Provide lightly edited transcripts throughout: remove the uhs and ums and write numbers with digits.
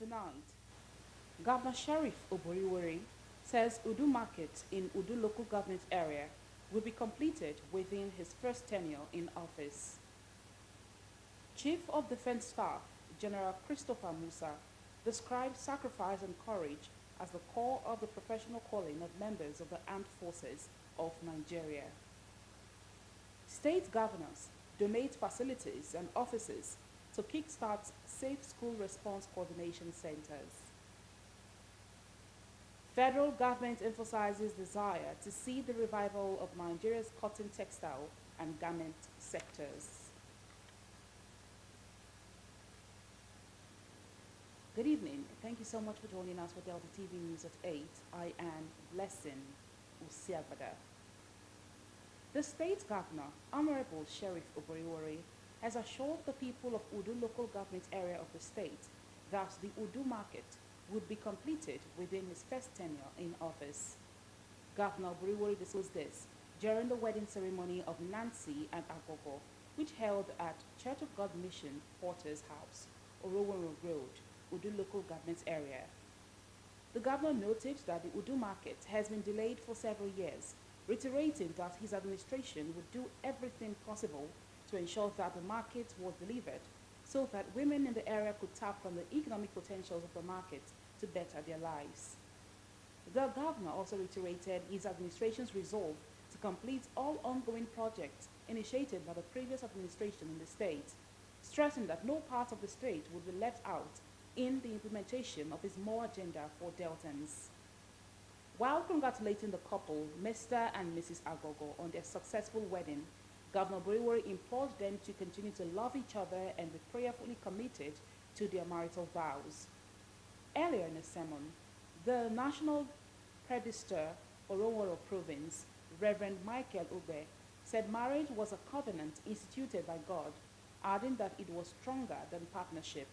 tonight. Governor Sheriff Oboriwari says Udu Market in Udu local government area will be completed within his first tenure in office. Chief of Defense Staff General Christopher Musa described sacrifice and courage as the core of the professional calling of members of the armed forces of Nigeria. State governors donate facilities and offices to kickstart safe school response coordination centers. Federal government emphasizes desire to see the revival of Nigeria's cotton textile and garment sectors. Good evening. Thank you so much for joining us for Delta TV News at 8. I am Blessing Usiagbada. The state governor, Honorable Sheriff Oboriwari, has assured the people of Udu local government area of the state that the Udu market would be completed within his first tenure in office. Governor Oboriwari disclosed this during the wedding ceremony of Nancy and Agogo, which held at Church of God Mission Porter's House, Orowero Road, Udu local government area. The governor noted that the Udu market has been delayed for several years, reiterating that his administration would do everything possible to ensure that the market was delivered so that women in the area could tap from the economic potentials of the market to better their lives. The governor also reiterated his administration's resolve to complete all ongoing projects initiated by the previous administration in the state, stressing that no part of the state would be left out in the implementation of his more agenda for Deltans. While congratulating the couple, Mr. and Mrs. Agogo, on their successful wedding, Governor Buriwari implored them to continue to love each other and be prayerfully committed to their marital vows. Earlier in a sermon, the National Predistor Oroworo Province, Reverend Michael Ube, said marriage was a covenant instituted by God, adding that it was stronger than partnership.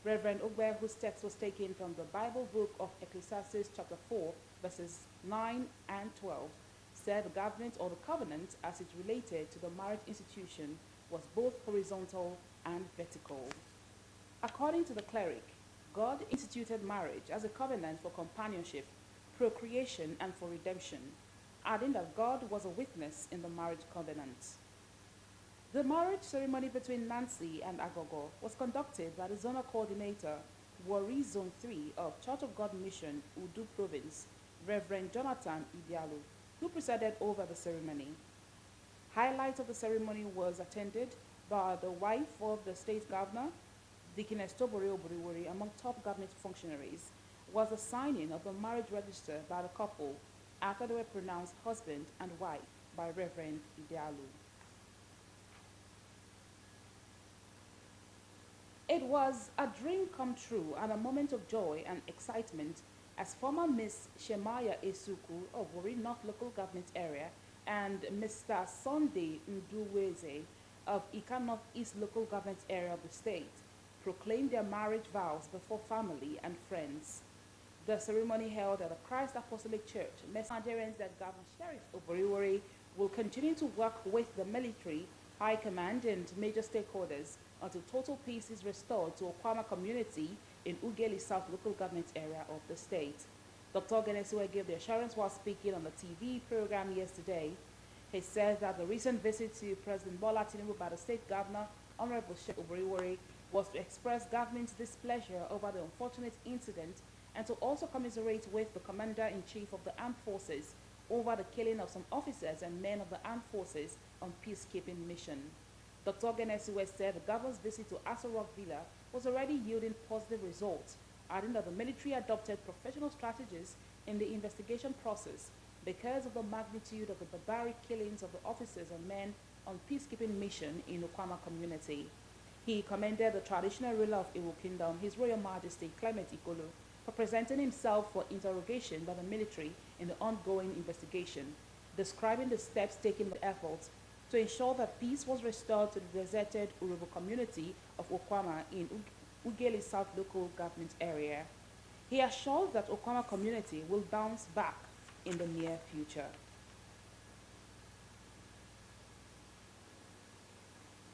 Reverend Ogbe, whose text was taken from the Bible book of Ecclesiastes chapter 4, verses 9 and 12, said the government or the covenant as it related to the marriage institution was both horizontal and vertical. According to the cleric, God instituted marriage as a covenant for companionship, procreation, and for redemption, adding that God was a witness in the marriage covenant. The marriage ceremony between Nancy and Agogo was conducted by the zonal coordinator, Wari Zone 3 of Church of God Mission, Udu Province, Reverend Jonathan Idialu, who presided over the ceremony. Highlight of the ceremony was attended by the wife of the state governor, Dickiness Tobore Oboriwari, among top government functionaries, was the signing of the marriage register by the couple after they were pronounced husband and wife by Reverend Idialu. It was a dream come true and a moment of joy and excitement as former Miss Shemaya Esuku of Wari North Local Government Area and Mr. Sunday Nduweze of Ika North East Local Government Area of the state proclaimed their marriage vows before family and friends. The ceremony held at the Christ Apostolic Church messaged Nigerians that Governor Sheriff Oboriwari will continue to work with the military, high command, and major stakeholders until total peace is restored to Okwama community in Ugeli South local government area of the state. Dr. Ogenesue gave the assurance while speaking on the TV program yesterday. He said that the recent visit to President Bola Tinubu by the state governor, Honorable Sheikh Oboriwari, was to express government's displeasure over the unfortunate incident and to also commiserate with the Commander-in-Chief of the Armed Forces over the killing of some officers and men of the armed forces on peacekeeping mission. Dr. Ogenesue said the governor's visit to Aso Rock Villa was already yielding positive results, adding that the military adopted professional strategies in the investigation process because of the magnitude of the barbaric killings of the officers and men on peacekeeping mission in Okwama community. He commended the traditional ruler of Iwo Kingdom, His Royal Majesty Clement Ikolo, for presenting himself for interrogation by the military in the ongoing investigation, describing the steps taken with efforts to ensure that peace was restored to the deserted Urobo community of Okwama in Ugeli South local government area. He assured that Okwama community will bounce back in the near future.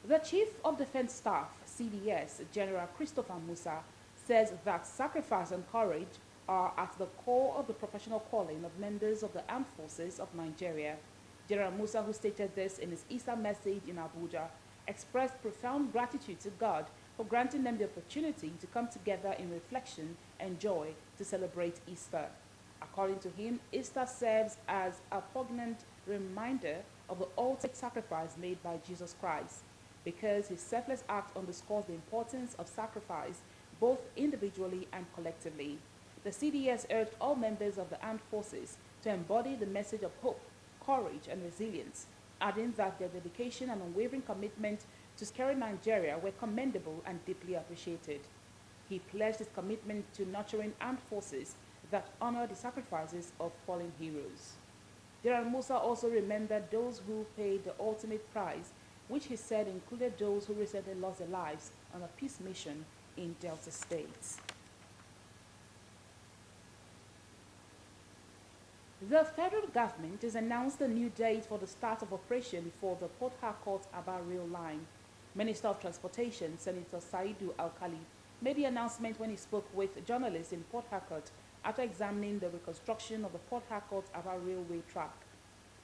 The Chief of Defense Staff, CDS, General Christopher Musa, says that sacrifice and courage are at the core of the professional calling of members of the armed forces of Nigeria. General Musa, who stated this in his Easter message in Abuja, expressed profound gratitude to God for granting them the opportunity to come together in reflection and joy to celebrate Easter. According to him, Easter serves as a poignant reminder of the ultimate sacrifice made by Jesus Christ, because his selfless act underscores the importance of sacrifice both individually and collectively. The CDS urged all members of the armed forces to embody the message of hope, courage, and resilience, adding that their dedication and unwavering commitment to securing Nigeria were commendable and deeply appreciated. He pledged his commitment to nurturing armed forces that honor the sacrifices of fallen heroes. General Musa also remembered those who paid the ultimate price, which he said included those who recently lost their lives on a peace mission in Delta State. The federal government has announced a new date for the start of operation for the Port Harcourt-Aba rail line. Minister of Transportation, Senator Saidu Alkali, made the announcement when he spoke with journalists in Port Harcourt after examining the reconstruction of the Port Harcourt-Aba railway track.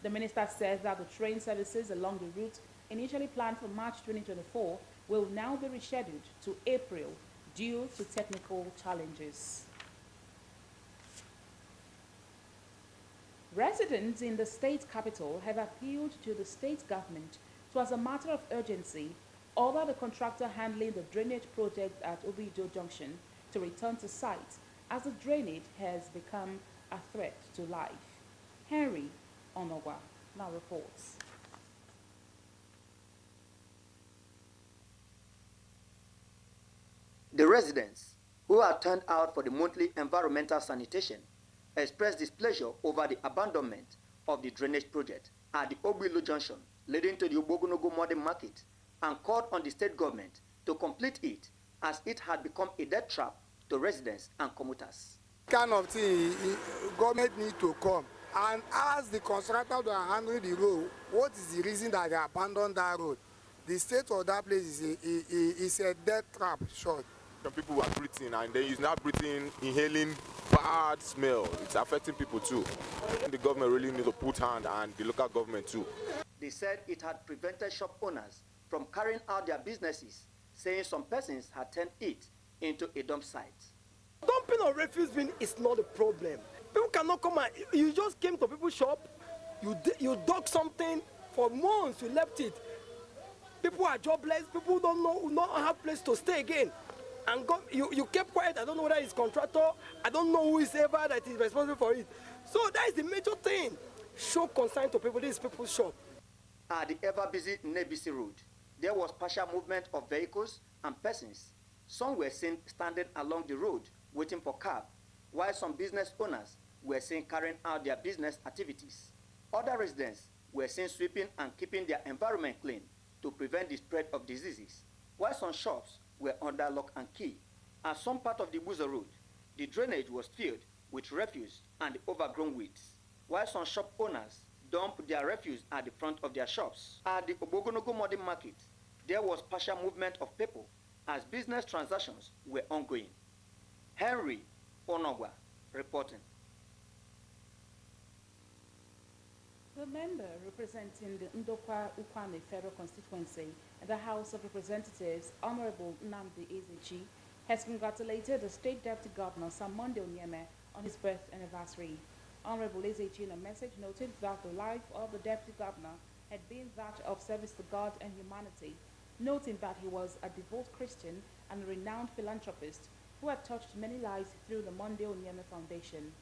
The minister says that the train services along the route initially planned for March 2024 will now be rescheduled to April due to technical challenges. Residents in the state capital have appealed to the state government to, as a matter of urgency, order the contractor handling the drainage project at Obido Junction to return to site, as the drainage has become a threat to life. Henry Onogwa now reports. The residents, who are turned out for the monthly environmental sanitation, expressed displeasure over the abandonment of the drainage project at the Ogbilo Junction leading to the Obogonogo Modern Market, and called on the state government to complete it, as it had become a death trap to residents and commuters. Kind of thing, government need to come and ask the contractor that are handling the road, what is the reason that they abandoned that road? The state of that place is a death trap short. Some people are breathing, and then you're not breathing, inhaling bad smell. It's affecting people too. The government really needs to put hand, and the local government too. They said it had prevented shop owners from carrying out their businesses, saying some persons had turned it into a dump site. Dumping of refuse bin is not a problem. People cannot come and you just came to people's shop, you dug something for months, you left it. People are jobless, people don't have place to stay again. And you kept quiet. I don't know whether it's contractor, I don't know who is ever that is responsible for it. So that is the major thing. Show concern to people, this is people's shop. At the ever-busy Nebisi Road, there was partial movement of vehicles and persons. Some were seen standing along the road waiting for cab, while some business owners were seen carrying out their business activities. Other residents were seen sweeping and keeping their environment clean to prevent the spread of diseases, while some shops were under lock and key. At some part of the Buzo Road, the drainage was filled with refuse and overgrown weeds, while some shop owners dumped their refuse at the front of their shops. At the Obogonogo Modern Market, there was partial movement of people as business transactions were ongoing. Henry Onogwa reporting. The member representing the Ndokwa Ukwane Federal Constituency in the House of Representatives, Honorable Nnamdi Ezechi, has congratulated the State Deputy Governor Samonde Onyeme on his birth anniversary. Honorable Ezechi, in a message, noted that the life of the Deputy Governor had been that of service to God and humanity, noting that he was a devout Christian and a renowned philanthropist who had touched many lives through the Monde Onyeme Foundation.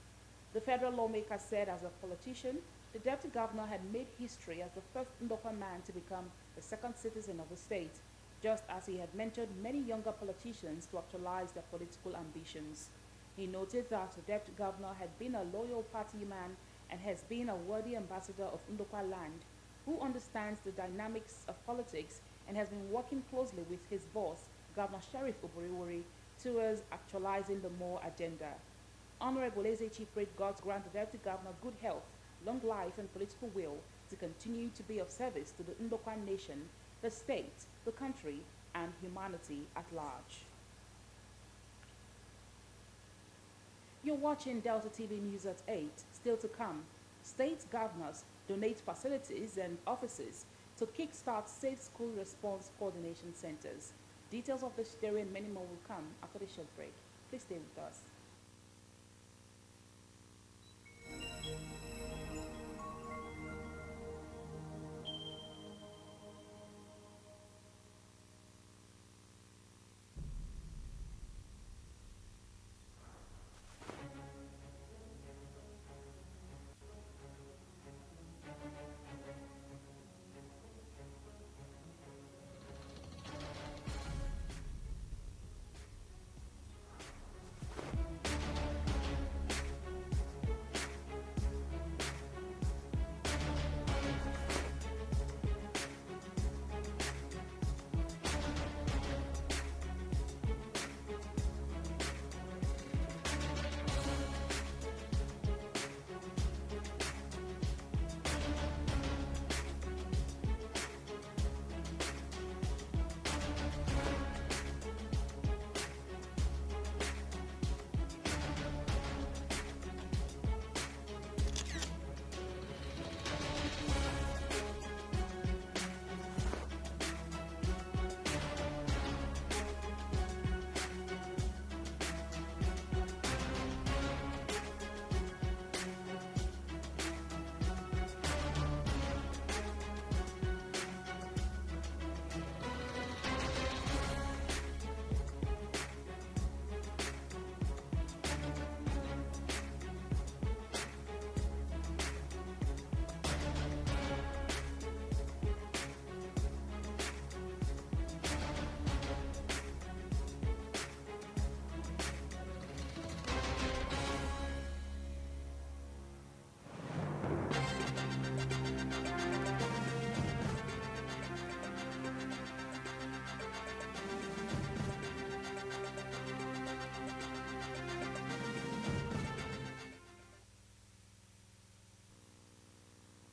The federal lawmaker said, as a politician, the Deputy Governor had made history as the first Ndokwa man to become the second citizen of the state, just as he had mentored many younger politicians to actualize their political ambitions. He noted that the Deputy Governor had been a loyal party man and has been a worthy ambassador of Ndokwa land, who understands the dynamics of politics and has been working closely with his boss, Governor Sheriff Oboriwori, towards actualizing the More agenda. Honorable Ezechi prayed God to grant the Deputy Governor good health, long life and political will to continue to be of service to the Ndokwa nation, the state, the country, and humanity at large. You're watching Delta TV News at 8. Still to come, state governors donate facilities and offices to kickstart safe school response coordination centers. Details of this story and many more will come after the short break. Please stay with us.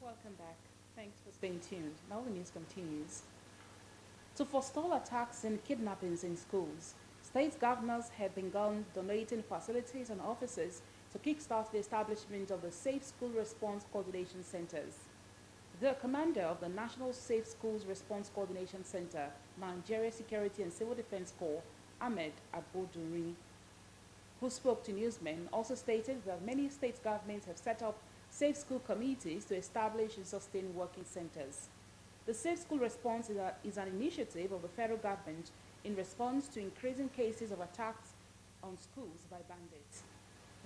Welcome back. Thanks for staying tuned. Now the news continues. To forestall attacks and kidnappings in schools, state governors have begun donating facilities and offices to kickstart the establishment of the Safe School Response Coordination Centers. The commander of the National Safe Schools Response Coordination Center, Nigeria Security and Civil Defense Corps, Ahmed Abodunri, who spoke to newsmen, also stated that many state governments have set up safe school committees to establish and sustain working centers. The Safe School Response is an initiative of the federal government in response to increasing cases of attacks on schools by bandits.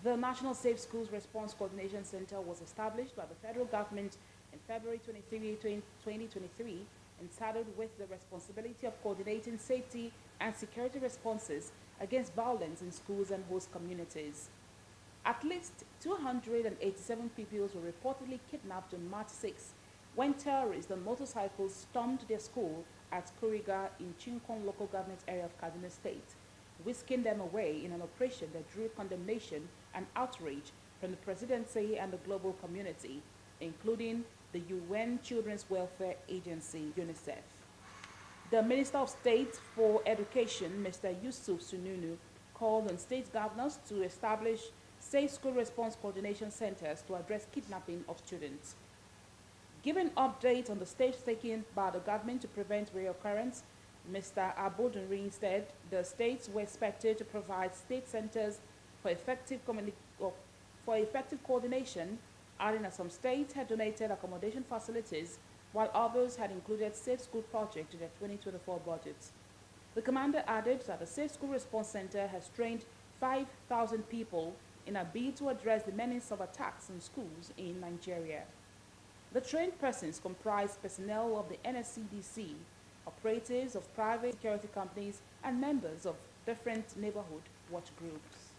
The National Safe Schools Response Coordination Center was established by the federal government in February 23, 2023 and saddled with the responsibility of coordinating safety and security responses against violence in schools and host communities. At least 287 pupils were reportedly kidnapped on March 6 when terrorists on motorcycles stormed their school at Kuriga in Chinkon local government area of Kaduna State, whisking them away in an operation that drew condemnation and outrage from the presidency and the global community, including the UN Children's Welfare Agency, UNICEF. The Minister of State for Education, Mr. Yusuf Sununu, called on state governors to establish safe school response coordination centers to address kidnapping of students. Giving updates on the steps taken by the government to prevent reoccurrence, Mr. Abodunri said the states were expected to provide state centers for effective coordination, adding that some states had donated accommodation facilities, while others had included Safe School project in their 2024 budgets. The commander added that the Safe School Response Center has trained 5,000 people in a bid to address the menace of attacks in schools in Nigeria. The trained persons comprise personnel of the NSCDC, operatives of private security companies, and members of different neighborhood watch groups.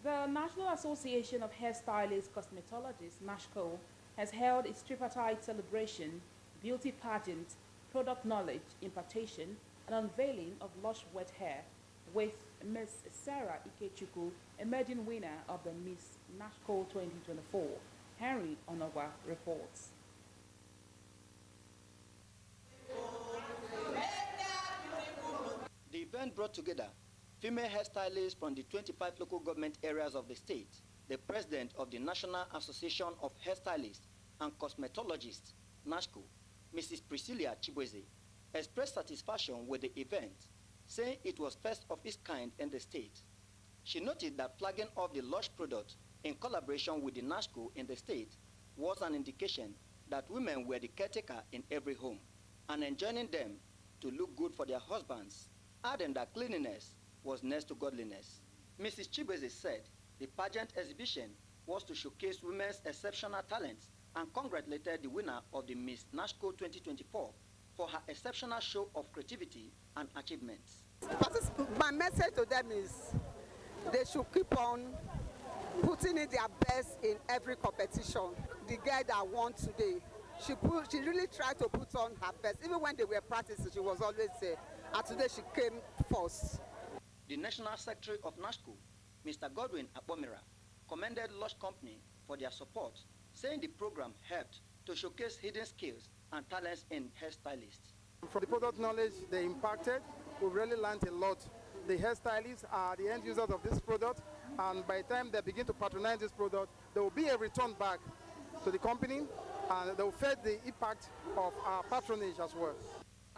The National Association of Hairstylists Cosmetologists, NASHCO, has held its tripartite celebration, beauty pageant, product knowledge impartation, and unveiling of lush wet hair, with Miss Sarah Ikechukwu emerging winner of the Miss NASCO 2024. Henry Onogwa reports. The event brought together female hairstylists from the 25 local government areas of the state, the president of the National Association of Hairstylists and Cosmetologists, NASCO, Mrs. Priscilla Chibweze, expressed satisfaction with the event, saying it was first of its kind in the state. She noted that flagging of the Lush product in collaboration with the NASCO in the state was an indication that women were the caretaker in every home and enjoining them to look good for their husbands, adding that cleanliness was next to godliness. Mrs. Chibweze said the pageant exhibition was to showcase women's exceptional talents and congratulated the winner of the Miss NASCO 2024 for her exceptional show of creativity and achievements. My message to them is they should keep on putting in their best in every competition. The girl that won today, she really tried to put on her best. Even when they were practicing, she was always there. And today she came first. The National Secretary of NASCO, Mr. Godwin Akpomira, commended Lush Company for their support, saying the program helped to showcase hidden skills and talents in hairstylists. From the product knowledge they impacted, we really learned a lot. The hairstylists are the end users of this product, and by the time they begin to patronize this product, there will be a return back to the company, and they will feel the impact of our patronage as well.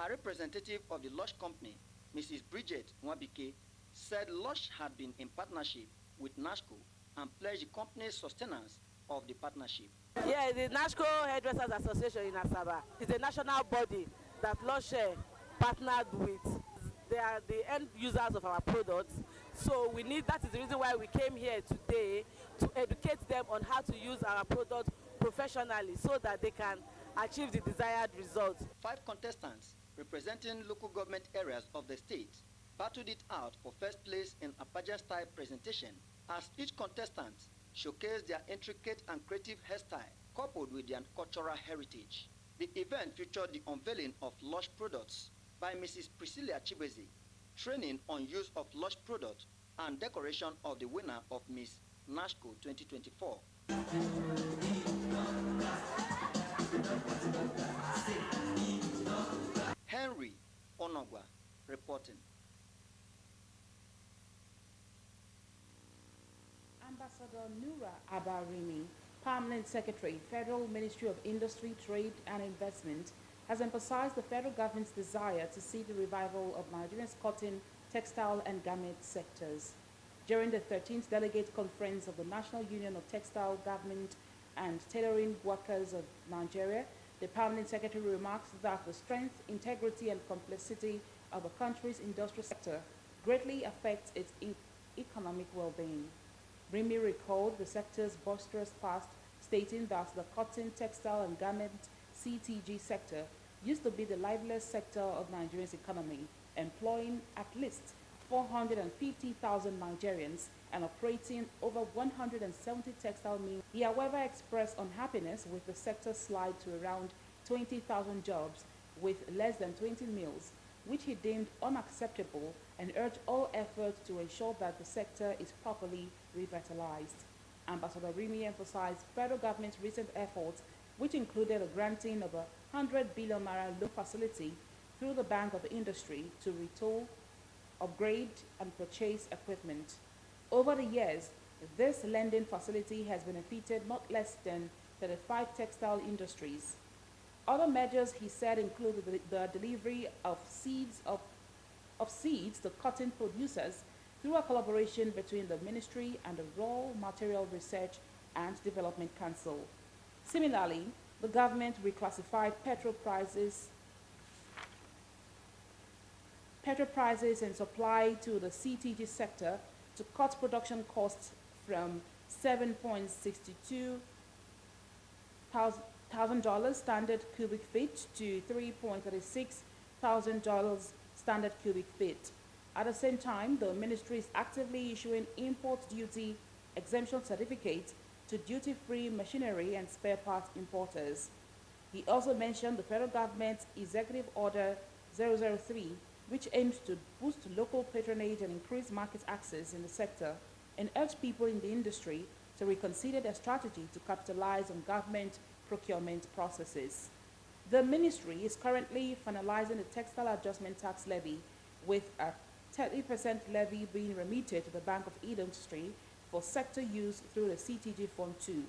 A representative of the Lush Company, Mrs. Bridget Nwabike, said Lush had been in partnership with NASCO and pledged the company's sustenance of the partnership. Yeah, the NASCO Hairdressers Association in Asaba is a national body that Lush partnered with. They are the end users of our products, so that is the reason why we came here today to educate them on how to use our product professionally so that they can achieve the desired results. 5 contestants representing local government areas of the state battled it out for first place in a pageant-style presentation, as each contestant showcased their intricate and creative hairstyle coupled with their cultural heritage. The event featured the unveiling of Lush products by Mrs. Priscilla Chibweze, training on use of Lush products, and decoration of the winner of Miss NASCO 2024. Henry Onogwa reporting. Ambassador Nura Abarimi, Permanent Secretary, Federal Ministry of Industry, Trade and Investment, has emphasized the federal government's desire to see the revival of Nigeria's cotton, textile and garment sectors. During the 13th Delegate Conference of the National Union of Textile Garment and Tailoring Workers of Nigeria, the Permanent Secretary remarks that the strength, integrity and complexity of a country's industrial sector greatly affects its economic well-being. Rimi recalled the sector's boisterous past, stating that the cotton, textile and garment CTG sector used to be the liveliest sector of Nigeria's economy, employing at least 450,000 Nigerians and operating over 170 textile mills. He, however, expressed unhappiness with the sector's slide to around 20,000 jobs with less than 20 mills, which he deemed unacceptable, and urged all efforts to ensure that the sector is properly revitalized. Ambassador Rimi emphasized federal government's recent efforts, which included a granting of a 100 billion naira loan facility through the Bank of Industry to retool, upgrade and purchase equipment. Over the years, this lending facility has benefited not less than 35 textile industries. Other measures, he said, include the delivery of seeds to cotton producers through a collaboration between the Ministry and the Raw Material Research and Development Council. Similarly, the government reclassified petrol prices and supply to the CTG sector to cut production costs from $7.62 thousand standard cubic feet to $3.36 thousand standard cubic feet. At the same time, the ministry is actively issuing import duty exemption certificates to duty-free machinery and spare parts importers. He also mentioned the federal government's Executive Order 003 which aims to boost local patronage and increase market access in the sector, and urged people in the industry to reconsider their strategy to capitalize on government procurement processes. The ministry is currently finalizing the textile adjustment tax levy, with a 30% levy being remitted to the Bank of Industry for sector use through the CTG Fund 2.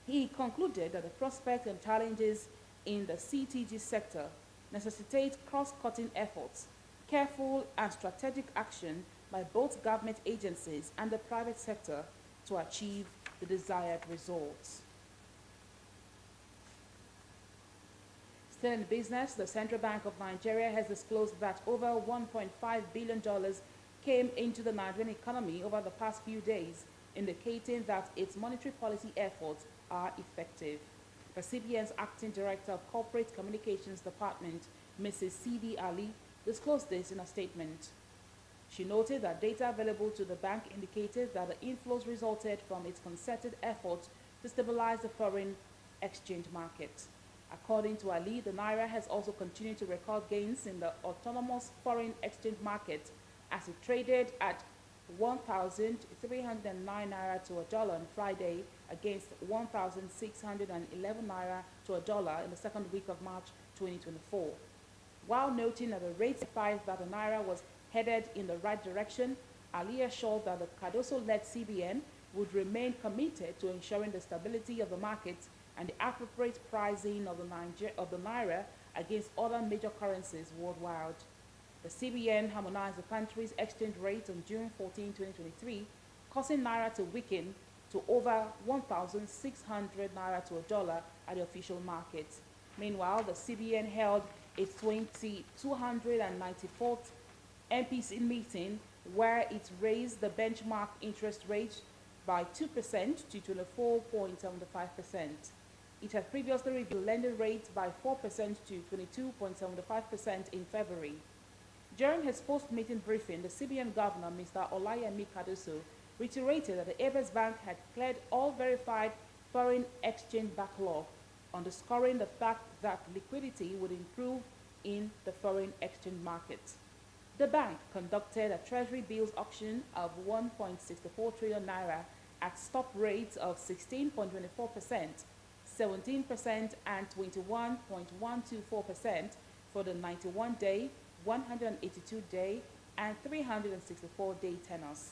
He concluded that the prospects and challenges in the CTG sector necessitate cross-cutting efforts, careful and strategic action by both government agencies and the private sector to achieve the desired results. Still in business, the Central Bank of Nigeria has disclosed that over $1.5 billion came into the Nigerian economy over the past few days, indicating that its monetary policy efforts are effective. The CBN's Acting Director of Corporate Communications Department, Mrs. C.D. Ali, disclosed this in a statement. She noted that data available to the bank indicated that the inflows resulted from its concerted efforts to stabilize the foreign exchange market. According to Ali, the Naira has also continued to record gains in the autonomous foreign exchange market as it traded at 1,309 Naira to a dollar on Friday against 1,611 Naira to a dollar in the second week of March 2024. While noting that the rate signified that the Naira was headed in the right direction, Ali assured that the Cardoso-led CBN would remain committed to ensuring the stability of the market and the appropriate pricing of the Naira against other major currencies worldwide. The CBN harmonized the country's exchange rate on June 14, 2023, causing Naira to weaken to over 1,600 Naira to a dollar at the official market. Meanwhile, the CBN held its 294th MPC meeting where it raised the benchmark interest rate by 2% to 24.75%. It had previously reviewed lending rates by 4% to 22.75% in February. During his post-meeting briefing, the CBN governor, Mr. Olayemi Cardoso, reiterated that the Abes Bank had cleared all verified foreign exchange backlog, underscoring the fact that liquidity would improve in the foreign exchange market. The bank conducted a treasury bills auction of 1.64 trillion naira at stop rates of 16.24%, 17% and 21.124% for the 91-day, 182-day, and 364-day tenors.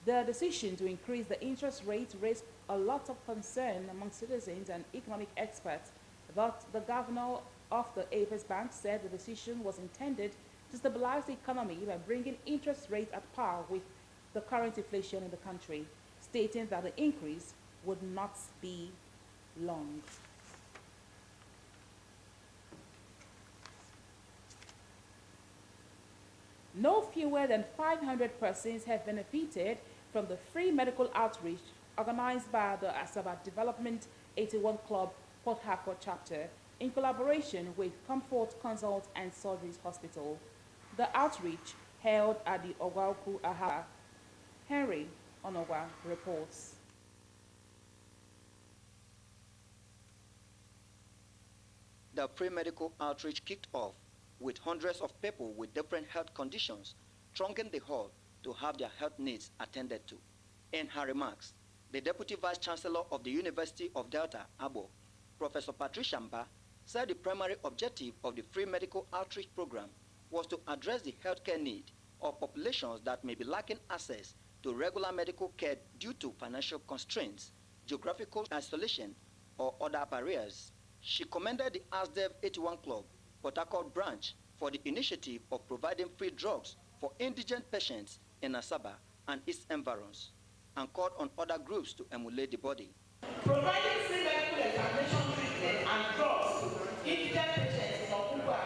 The decision to increase the interest rate raised a lot of concern among citizens and economic experts, but the governor of the Abes Bank said the decision was intended to stabilize the economy by bringing interest rates at par with the current inflation in the country, stating that the increase would not be long. No fewer than 500 persons have benefited from the free medical outreach organized by the Asaba Development 81 Club Port Harcourt chapter in collaboration with Comfort Consult and Surgeries Hospital. The outreach held at the Ogwauku Aha. Henry Onogwa reports. The free medical outreach kicked off with hundreds of people with different health conditions thronging the hall to have their health needs attended to. In her remarks, the Deputy Vice Chancellor of the University of Delta, Abo, Professor Patricia Mba, said the primary objective of the free medical outreach program was to address the healthcare need of populations that may be lacking access to regular medical care due to financial constraints, geographical isolation, or other barriers. She commended the ASDEV 81 Club, Port Harcourt branch, for the initiative of providing free drugs for indigent patients in Asaba and its environs, and called on other groups to emulate the body. Providing free medical examination treatment and drugs to indigent patients in Okuba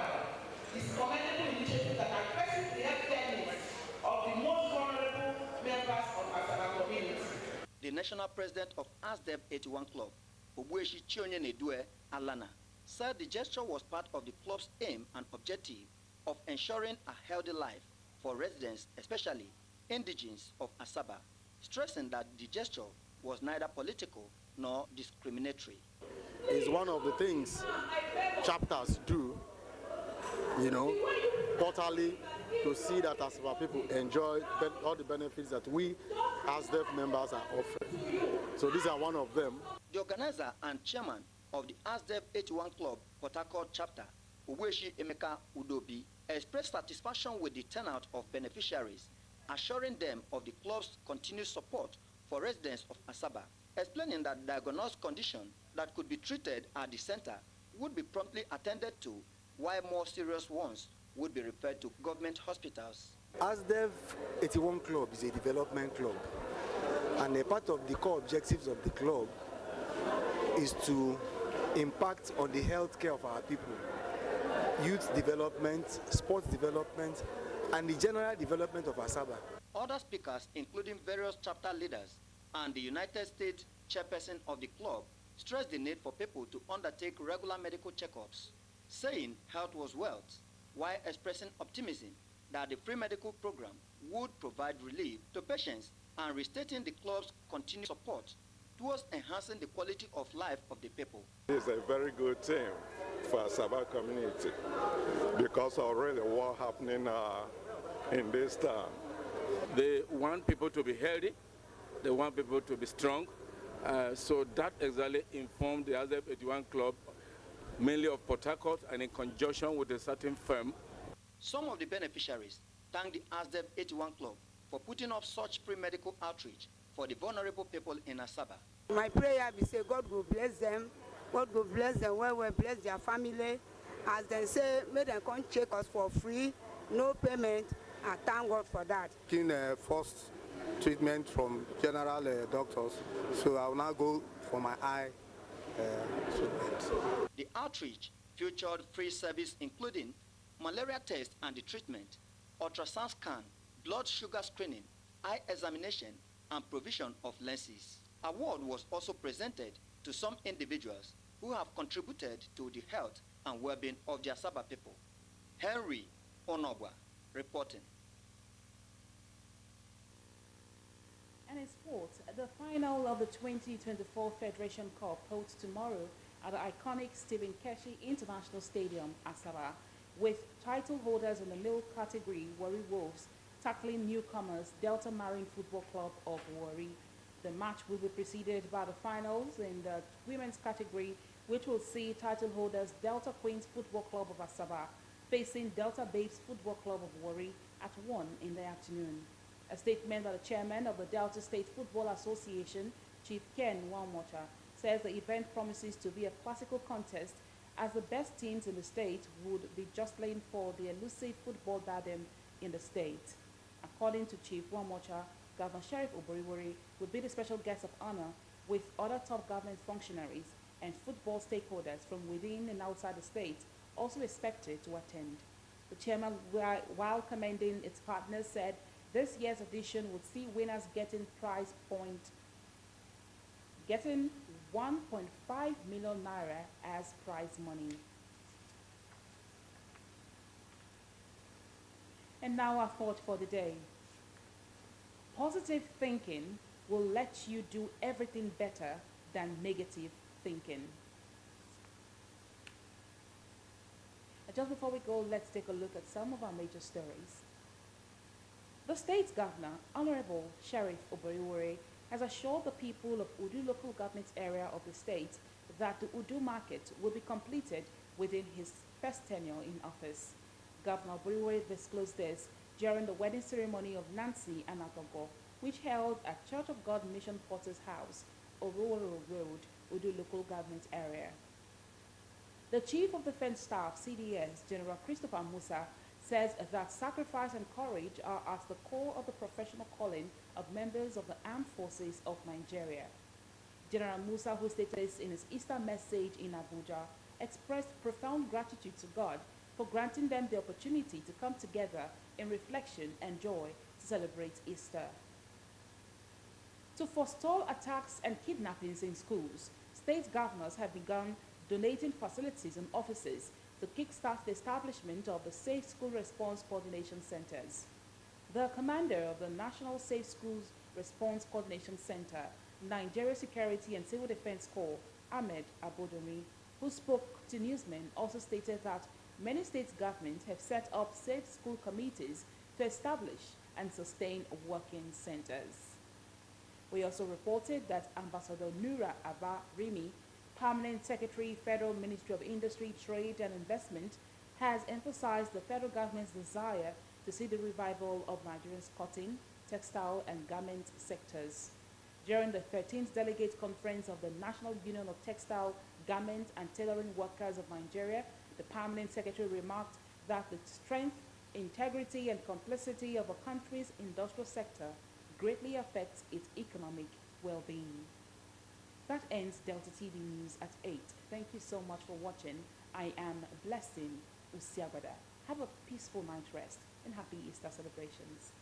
is a commendable initiative that addresses the healthcare needs of the most vulnerable members of Asaba community. The national president of ASDEV 81 Club, Obueshi Chionye Nedue Alana, said the gesture was part of the club's aim and objective of ensuring a healthy life for residents, especially indigenes of Asaba, stressing that the gesture was neither political nor discriminatory. It's one of the things chapters do, quarterly to see that as our people enjoy all the benefits that we as deaf members are offering. So these are one of them. The organizer and chairman of the ASDEF 81 Club Port Harcourt chapter, Uweshi Emeka Udobi, expressed satisfaction with the turnout of beneficiaries, assuring them of the club's continued support for residents of Asaba, explaining that diagnosed condition that could be treated at the center would be promptly attended to, while more serious ones would be referred to government hospitals. ASDEF 81 Club is a development club, and a part of the core objectives of the club is to impact on the health care of our people, youth development, sports development, and the general development of Asaba. Other speakers, including various chapter leaders and the United States chairperson of the club, stressed the need for people to undertake regular medical checkups, saying health was wealth, while expressing optimism that the free medical program would provide relief to patients and restating the club's continued support towards enhancing the quality of life of the people. It's a very good thing for Asaba community because already what happening in this town. They want people to be healthy, they want people to be strong, so that exactly informed the ASDEF 81 Club, mainly of Port Harcourt, and in conjunction with a certain firm. Some of the beneficiaries thanked the ASDEF 81 Club for putting up such free medical outreach for the vulnerable people in Asaba. My prayer be say God will bless them, God will bless them well, bless their family. As they say, make them come check us for free, no payment, and thank God for that. Taking first treatment from general doctors, so I will now go for my eye treatment. The outreach featured free service including malaria test and the treatment, ultrasound scan, blood sugar screening, eye examination, and provision of lenses. Award was also presented to some individuals who have contributed to the health and well-being of the Asaba people. Henry Onogwa reporting. And in sports, the final of the 2024 Federation Cup holds tomorrow at the iconic Stephen Keshi International Stadium, Asaba, with title holders in the male category, Warri Wolves, tackling newcomers Delta Marine Football Club of Warri. The match will be preceded by the finals in the women's category, which will see title holders Delta Queens Football Club of Asaba facing Delta Babes Football Club of Warri at 1 in the afternoon. A statement by the chairman of the Delta State Football Association, Chief Ken Nwamocha, says the event promises to be a classical contest as the best teams in the state would be jostling for the elusive football diadem in the state. According to Chief Nwamocha, Governor Sheriff Oboriwori will be the special guest of honor, with other top government functionaries and football stakeholders from within and outside the state also expected to attend. The chairman, while commending its partners, said this year's edition would see winners getting 1.5 million naira as prize money. And now our thought for the day. Positive thinking will let you do everything better than negative thinking. Just before we go, let's take a look at some of our major stories. The state's governor, Honorable Sheriff Oboriwori, has assured the people of Udu local government area of the state that the Udu market will be completed within his first tenure in office. Governor Oboriwori disclosed this during the wedding ceremony of Nancy Anagogo, which held at Church of God Mission Porter's House, Ororo Road, Udu local government area. The Chief of Defense Staff, CDS, General Christopher Musa, says that sacrifice and courage are at the core of the professional calling of members of the armed forces of Nigeria. General Musa, who stated this in his Easter message in Abuja, expressed profound gratitude to God for granting them the opportunity to come together in reflection and joy to celebrate Easter. To forestall attacks and kidnappings in schools, state governors have begun donating facilities and offices to kickstart the establishment of the Safe School Response Coordination Centers. The commander of the National Safe Schools Response Coordination Center, Nigeria Security and Civil Defense Corps, Ahmed Abodomi, who spoke to newsmen, also stated that many state governments have set up safe school committees to establish and sustain working centers. We also reported that Ambassador Nura Abba Rimi, Permanent Secretary, Federal Ministry of Industry, Trade and Investment, has emphasized the federal government's desire to see the revival of Nigeria's cotton, textile and garment sectors. During the 13th Delegate Conference of the National Union of Textile, Garment and Tailoring Workers of Nigeria, the Permanent Secretary remarked that the strength, integrity and complicity of a country's industrial sector greatly affects its economic well-being. That ends Delta TV News at 8. Thank you so much for watching. I am Blessing Usiagwada. Have a peaceful night rest and happy Easter celebrations.